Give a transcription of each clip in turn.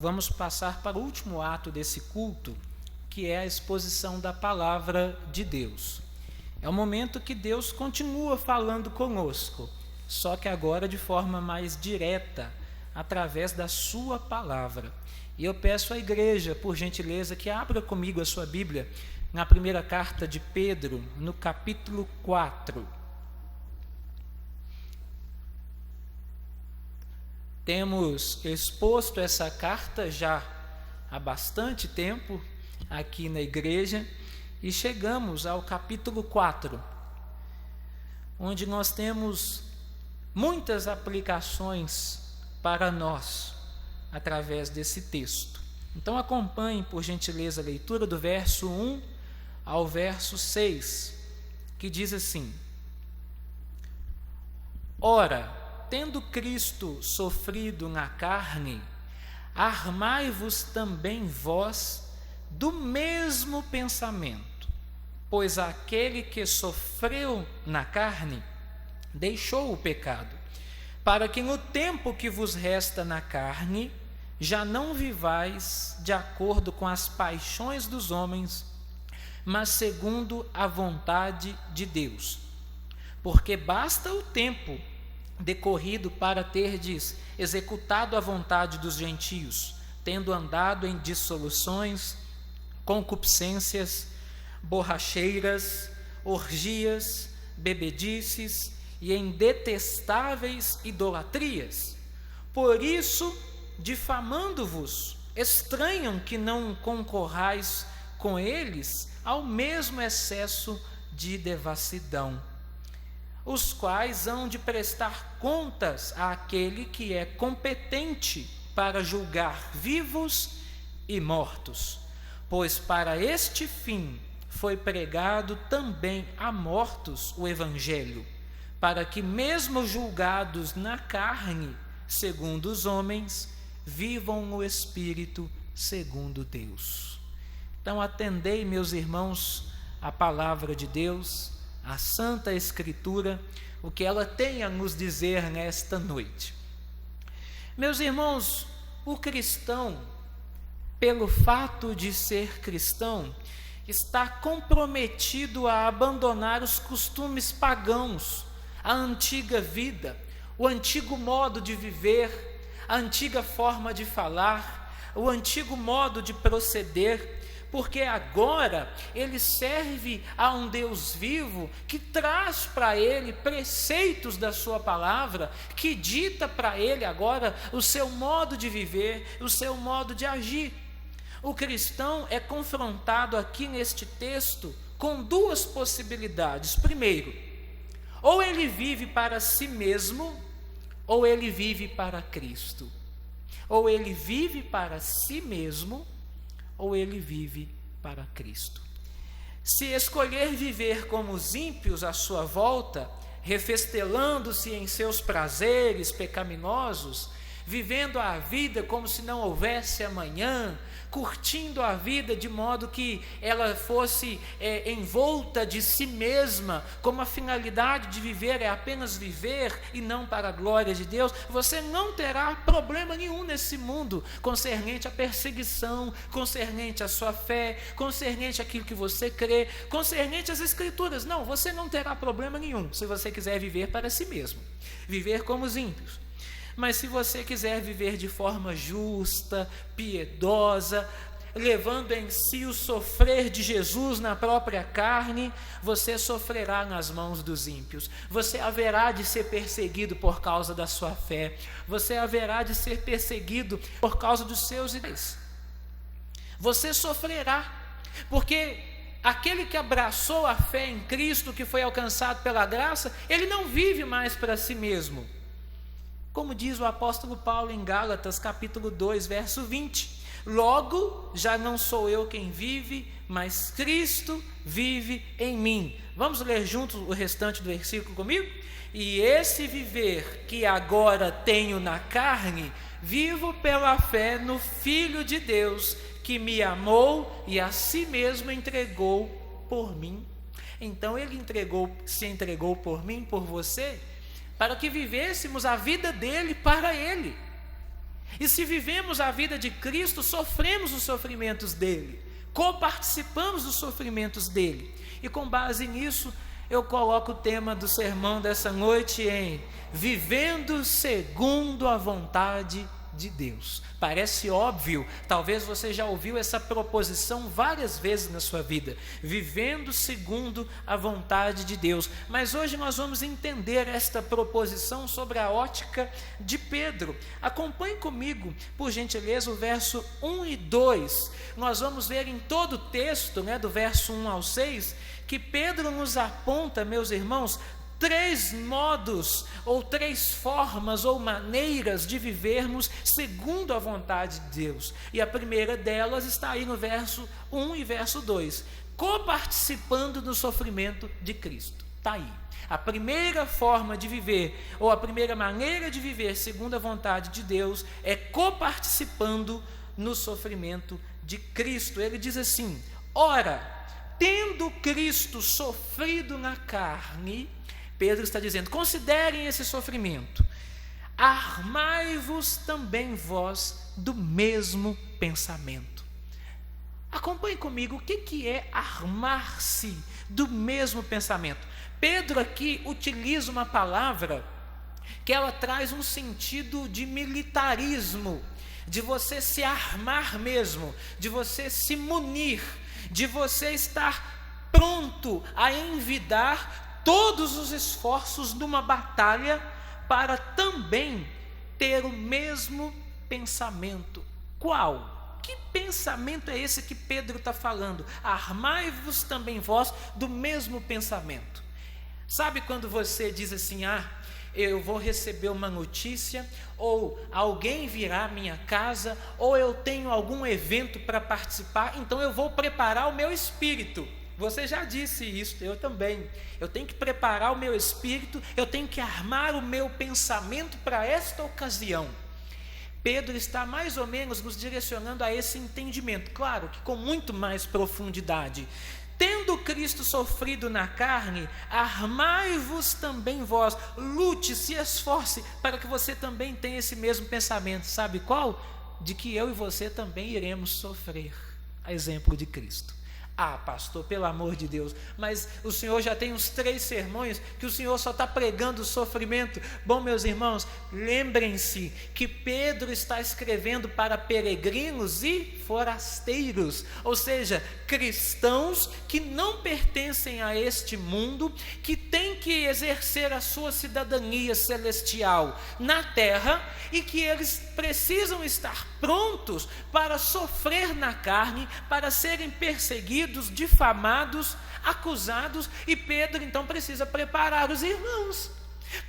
Vamos passar para o último ato desse culto, que é a exposição da palavra de Deus. É o momento que Deus continua falando conosco, só que agora de forma mais direta, através da sua palavra. E eu peço à igreja, por gentileza, que abra comigo a sua Bíblia na primeira carta de Pedro, no capítulo 4. Temos exposto essa carta já há bastante tempo aqui na igreja e chegamos ao capítulo 4, onde nós temos muitas aplicações para nós através desse texto. Então acompanhe, por gentileza, a leitura do verso 1 ao verso 6, que diz assim: Ora, tendo Cristo sofrido na carne, armai-vos também vós do mesmo pensamento, pois aquele que sofreu na carne deixou o pecado, para que no tempo que vos resta na carne, já não vivais de acordo com as paixões dos homens, mas segundo a vontade de Deus. Porque basta o tempo decorrido para terdes executado a vontade dos gentios, tendo andado em dissoluções, concupiscências, borracheiras, orgias, bebedices e em detestáveis idolatrias. Por isso, difamando-vos, estranham que não concorrais com eles ao mesmo excesso de devassidão, os quais hão de prestar contas àquele que é competente para julgar vivos e mortos. Pois para este fim foi pregado também a mortos o Evangelho, para que mesmo julgados na carne, segundo os homens, vivam no Espírito, segundo Deus. Então atendei, meus irmãos, a palavra de Deus, a Santa Escritura, o que ela tem a nos dizer nesta noite. Meus irmãos, o cristão, pelo fato de ser cristão, está comprometido a abandonar os costumes pagãos, a antiga vida, o antigo modo de viver, a antiga forma de falar, o antigo modo de proceder, porque agora ele serve a um Deus vivo que traz para ele preceitos da sua palavra, que dita para ele agora o seu modo de viver, o seu modo de agir. O cristão é confrontado aqui neste texto com duas possibilidades. Primeiro, ou ele vive para si mesmo, ou ele vive para Cristo. Ou ele vive para si mesmo, ou ele vive para Cristo. Se escolher viver como os ímpios à sua volta, refestelando-se em seus prazeres pecaminosos, vivendo a vida como se não houvesse amanhã, curtindo a vida de modo que ela fosse envolta de si mesma, como a finalidade de viver é apenas viver e não para a glória de Deus, você não terá problema nenhum nesse mundo concernente à perseguição, concernente à sua fé, concernente àquilo que você crê, concernente às Escrituras. Não, você não terá problema nenhum se você quiser viver para si mesmo, viver como os ímpios. Mas se você quiser viver de forma justa, piedosa, levando em si o sofrer de Jesus na própria carne, você sofrerá nas mãos dos ímpios. Você haverá de ser perseguido por causa da sua fé. Você haverá de ser perseguido por causa dos seus ideais. Você sofrerá, porque aquele que abraçou a fé em Cristo, que foi alcançado pela graça, ele não vive mais para si mesmo. Como diz o apóstolo Paulo em Gálatas, capítulo 2, verso 20. Logo, já não sou eu quem vive, mas Cristo vive em mim. Vamos ler juntos o restante do versículo comigo? E esse viver que agora tenho na carne, vivo pela fé no Filho de Deus, que me amou e a si mesmo entregou por mim. Então ele se entregou por mim, por você, para que vivêssemos a vida dele para ele. E se vivemos a vida de Cristo, sofremos os sofrimentos dele, coparticipamos dos sofrimentos dele. E com base nisso, eu coloco o tema do sermão dessa noite em Vivendo segundo a vontade de Deus. Parece óbvio, talvez você já ouviu essa proposição várias vezes na sua vida, vivendo segundo a vontade de Deus, mas hoje nós vamos entender esta proposição sobre a ótica de Pedro. Acompanhe comigo, por gentileza, o verso 1 e 2, nós vamos ver em todo o texto, do verso 1 ao 6, que Pedro nos aponta, meus irmãos, 3 modos, ou 3 formas, ou maneiras de vivermos segundo a vontade de Deus. E a primeira delas está aí no verso 1 e verso 2, coparticipando do sofrimento de Cristo. Está aí. A primeira forma de viver, ou a primeira maneira de viver segundo a vontade de Deus, é coparticipando no sofrimento de Cristo. Ele diz assim: ora, tendo Cristo sofrido na carne, Pedro está dizendo, considerem esse sofrimento, armai-vos também vós do mesmo pensamento. Acompanhe comigo, o que é armar-se do mesmo pensamento? Pedro aqui utiliza uma palavra que ela traz um sentido de militarismo, de você se armar mesmo, de você se munir, de você estar pronto a envidar todos os esforços numa batalha para também ter o mesmo pensamento. Qual? Que pensamento é esse que Pedro está falando? Armai-vos também vós do mesmo pensamento. Sabe quando você diz assim, eu vou receber uma notícia, ou alguém virá à minha casa, ou eu tenho algum evento para participar, então eu vou preparar o meu espírito. Você já disse isso, eu também. Eu tenho que preparar o meu espírito, eu tenho que armar o meu pensamento para esta ocasião. Pedro está mais ou menos nos direcionando a esse entendimento, claro que com muito mais profundidade. Tendo Cristo sofrido na carne, armai-vos também vós, lute, se esforce, para que você também tenha esse mesmo pensamento. Sabe qual? De que eu e você também iremos sofrer, a exemplo de Cristo. Pastor, pelo amor de Deus, mas o senhor já tem uns 3 sermões que o senhor só está pregando o sofrimento. Bom, meus irmãos, lembrem-se que Pedro está escrevendo para peregrinos e forasteiros, ou seja, cristãos que não pertencem a este mundo, que têm que exercer a sua cidadania celestial na terra e que eles precisam estar prontos para sofrer na carne, para serem perseguidos, difamados, acusados, e Pedro então precisa preparar os irmãos.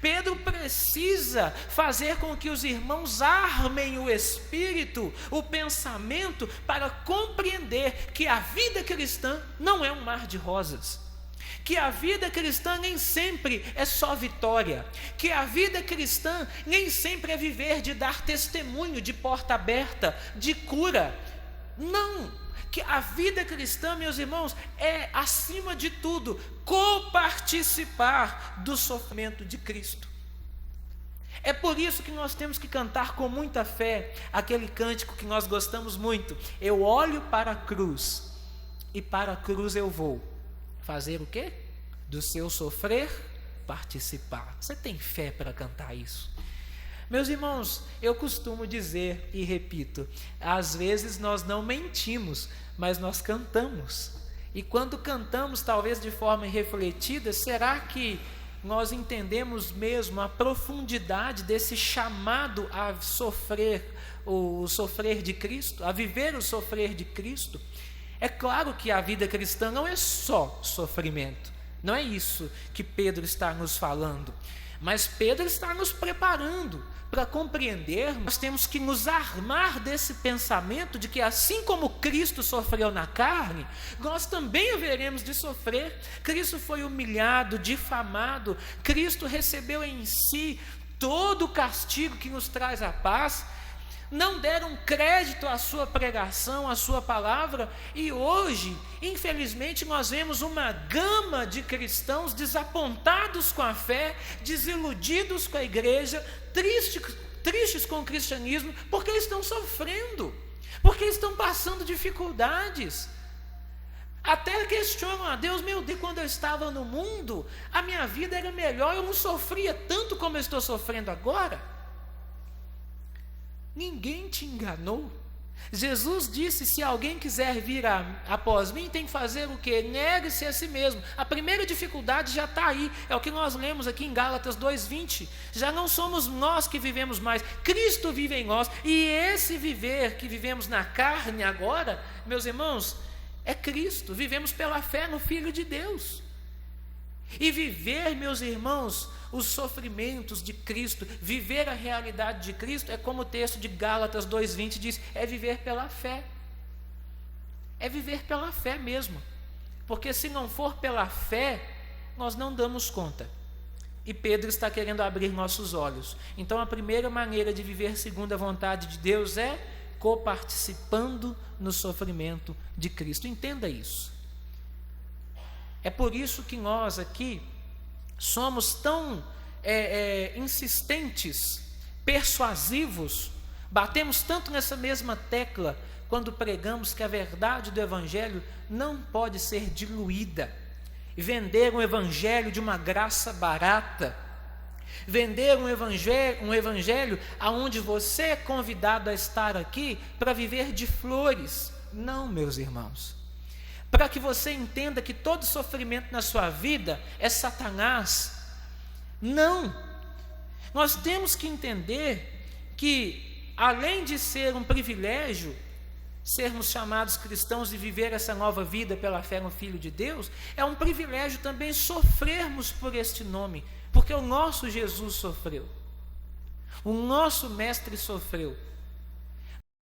Pedro precisa fazer com que os irmãos armem o espírito, o pensamento, para compreender que a vida cristã não é um mar de rosas, que a vida cristã nem sempre é só vitória, que a vida cristã nem sempre é viver de dar testemunho, de porta aberta, de cura. Não, que a vida cristã, meus irmãos, é, acima de tudo, coparticipar do sofrimento de Cristo. É por isso que nós temos que cantar com muita fé aquele cântico que nós gostamos muito: eu olho para a cruz e para a cruz eu vou fazer o quê? Do seu sofrer participar. Você tem fé para cantar isso? Meus irmãos, eu costumo dizer e repito, às vezes nós não mentimos, mas nós cantamos. E quando cantamos, talvez de forma irrefletida, será que nós entendemos mesmo a profundidade desse chamado a sofrer, o sofrer de Cristo, a viver o sofrer de Cristo? É claro que a vida cristã não é só sofrimento, não é isso que Pedro está nos falando, mas Pedro está nos preparando para compreender. Nós temos que nos armar desse pensamento de que assim como Cristo sofreu na carne, nós também haveremos de sofrer. Cristo foi humilhado, difamado, Cristo recebeu em si todo o castigo que nos traz a paz. Não deram crédito à sua pregação, à sua palavra, e hoje, infelizmente, nós vemos uma gama de cristãos desapontados com a fé, desiludidos com a igreja, tristes com o cristianismo porque estão sofrendo, porque estão passando dificuldades. Até questionam a Deus: meu Deus, quando eu estava no mundo, a minha vida era melhor, eu não sofria tanto como eu estou sofrendo agora. Ninguém te enganou. Jesus disse: se alguém quiser vir após mim, tem que fazer o quê? Negue-se a si mesmo. A primeira dificuldade já está aí, é o que nós lemos aqui em Gálatas 2:20. Já não somos nós que vivemos mais, Cristo vive em nós, e esse viver que vivemos na carne agora, meus irmãos, é Cristo. Vivemos pela fé no Filho de Deus. E viver, meus irmãos, os sofrimentos de Cristo, viver a realidade de Cristo, é como o texto de Gálatas 2:20 diz: é viver pela fé. É viver pela fé mesmo. Porque se não for pela fé, nós não damos conta. E Pedro está querendo abrir nossos olhos. Então a primeira maneira de viver segundo a vontade de Deus é coparticipando no sofrimento de Cristo. Entenda isso. É por isso que nós aqui somos tão insistentes, persuasivos, batemos tanto nessa mesma tecla quando pregamos que a verdade do Evangelho não pode ser diluída. Vender um Evangelho de uma graça barata, vender um evangelho aonde você é convidado a estar aqui para viver de flores. Não, meus irmãos. Para que você entenda que todo sofrimento na sua vida é Satanás. Não. Nós temos que entender que, além de ser um privilégio sermos chamados cristãos e viver essa nova vida pela fé no Filho de Deus, é um privilégio também sofrermos por este nome, porque o nosso Jesus sofreu, o nosso Mestre sofreu.